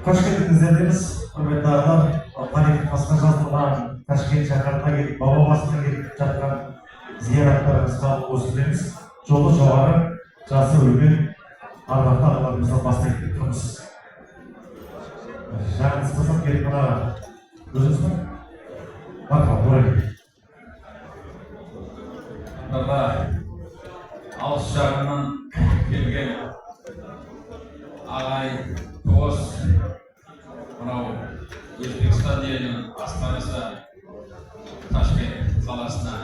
Hoş geldiniz dediniz. Hürmetli ağalar, Panik Kasma Жаздырған Ташкент шаһарына келіп, баба басына келіп жатқан зияратlarımызға қосылеміз. Жолы жоғары, жасы үлкен ардақты ағаларымыздан бастап кетіп тұрмыз. Жағыңыз қысып келіп мұнаға. Өзіңіз бе? Баққа, орай. Алыс жағынан келген ағай тоғыз мынау Өзбекстан елінің астанасы Ташкент қаласына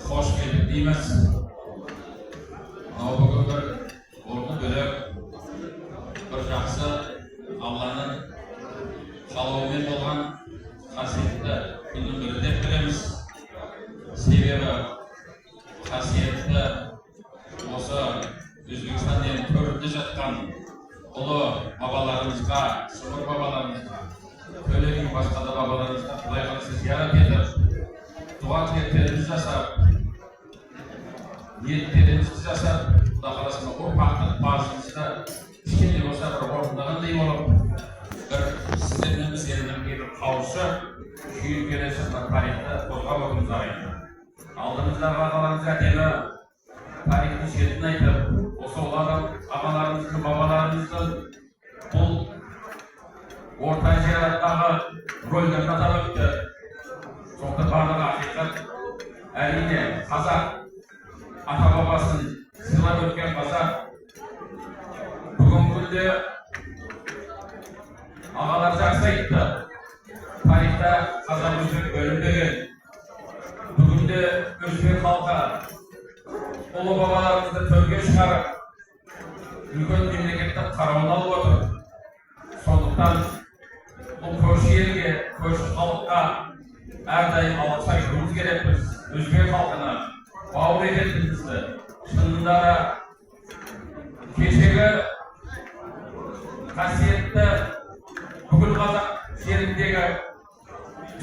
қош келдік дейміз. Мынау бүгінгі орны бөлек бір жақсы Алланың қалауымен болған қасиетті күннің бірі деп білеміз. Себебі қасиетті осы Өзбекстан елінің төрінде жатқан ұлы бабаларымызға, шымыр бабаларымызға, төле би басқа да бабаларымызға Құдай қаласа зиярат етіп, дұға тілектерімізді жасап, ниеттерімізді жасап, Құдай қаласа ұрпақтың басымызды кішкене болса бір орындағандай болып, бір сіздермен біздермен бір қауышып, күйіп келе жатқан тарихты қозғап отырмыз ағайын. Алдымыздағы ағаларымыз әдемі тарихтың шетін айтып, осы ағаларымыздың, бабаларымыздың бұл орта зияраттағы рөлдерін атап өтті. Сондықтан барлығы ақиқат, әрине қазақ ата бабасын сыйлап өткен қазақ бүгінгі күнде ағалар жақсы айтты. Тарихта қазақ өзбек бөлінбеген. Бүгінде өзбек халқы ұлы бабаларымызды төрге шығарып, үлкен мемлекеттің қарауын алып отыр. Сондықтан бұл көрші елге, көрші халыққа әрдайым алғыс айтуымыз керекпіз. Өзбек халқына бауыр ететінімізді. Шынында да кешегі қасиетті бүкіл қазақ жеріндегі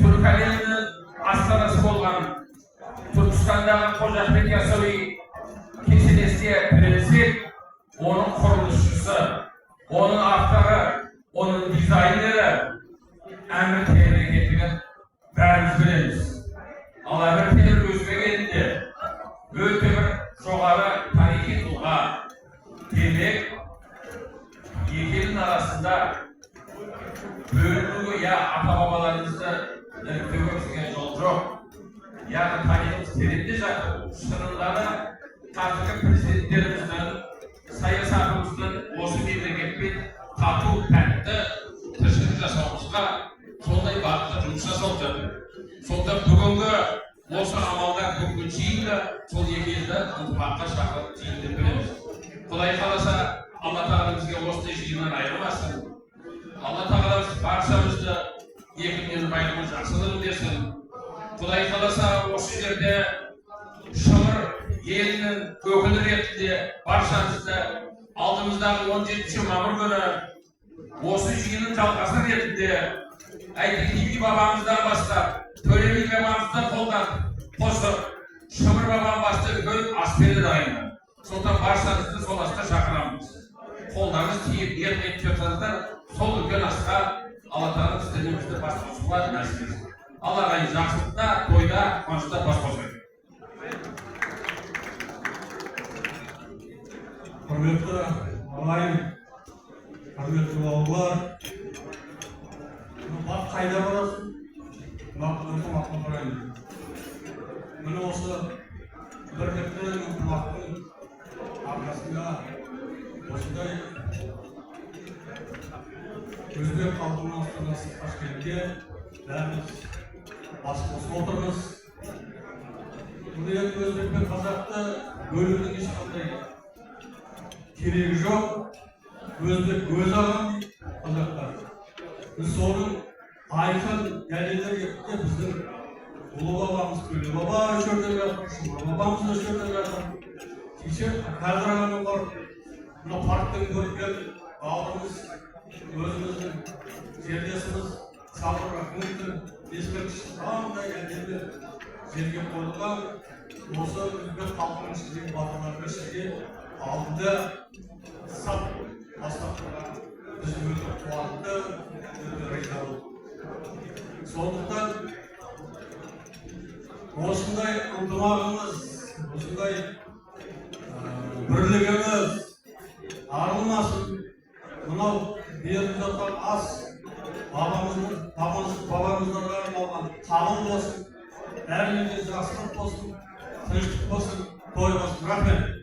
түркі әлемінің астанасы болған Түркістандағы Қожа Ахмет Яссауи кесенесіне кірсек, оның құрылысшысы, оның авторы, оның дизайнері Әмір Темір екендігін бәріміз білеміз. Ал Әмір Темір өзбек елінде өте бір жоғары тарихи тұлға. Демек, екі елдің арасында бөлінуге, я ата-бабаларымызды іріктеуге кірген жол жоқ. Яғни тарихымыз тереңде жатыр. Шынында да қазіргі президенттеріміздің, саясатымыздың осы мемлекетпен тату, тәтті тіршілік жасауымызға сондай бағытта жұмыс жасалып жатыр. Сонда бүгінгі осы амалдар бүгінгі жиында сол екі елді ынтымаққа шақырып жиын деп білеміз. Құдай қаласа, Алла тағала бізге осындай жиыннан айырмасын. Алла тағала баршамызды 2000 байлығын жақсылығын берсін. Құдай қаласа осы жерде шымыр елінің өкілі ретінде баршамызды алдымыздағы 17 мамыр күні осы жиынның жалғасы ретінде Әйтеке би бабамыздан бастап, Төле би бабамыздан қолдан қосып, Шымыр бабам басты үлкен ас берді дайында. Сондықтан баршаңызды сол асқа шақырамыз. Қолдарыңыз тиіп, ниет етіп жатсаңыздар, сол үлкен асқа Алла тағала сіздермен бізді бас қосуға нәсіп етсін. Алла ағайын жақсылықта, тойда, қуанышта бас қосайық. Құрметті ағайын, құрметті бауырлар, бақ қайда барасың? Бақтың ынтымаққа барайын. Міне осы бірлікті ынтымақтың арқасында осындай өзбек халқының астанасы Ташкентке бәріміз бас қосып отырмыз. Бұл енді өзбек пен қазақты бөлудің ешқандай керегі жоқ. Өзбек өз ағам дейді қазақтар. Біз соның айқын дәлелдер ретінде біздің ұлы бабамыз Төле баба осы жерде жатыр, Шымыр бабамыз осы жерде жатыр. Кеше қазір ғана бар мына парктен көрген бауырымыз, өзіміздің жерлесіміз Сабыр Рахметовтың ескерткіші қандай әдемі жерге қойылған. Осы өзбек халқының ішіндегі батырлардың ішінде алдында сап бастап тұрған біз өте қуатты, өте риза болдық. Сондықтан осындай ынтымағымыз, осындай бірлігіміз арылмасын. Мынау беріп жатқан ас бабамыздарға арналған қамыл болсын, бәріне де жақсылық болсын, тыныштық болсын, той болсын. Рахмет.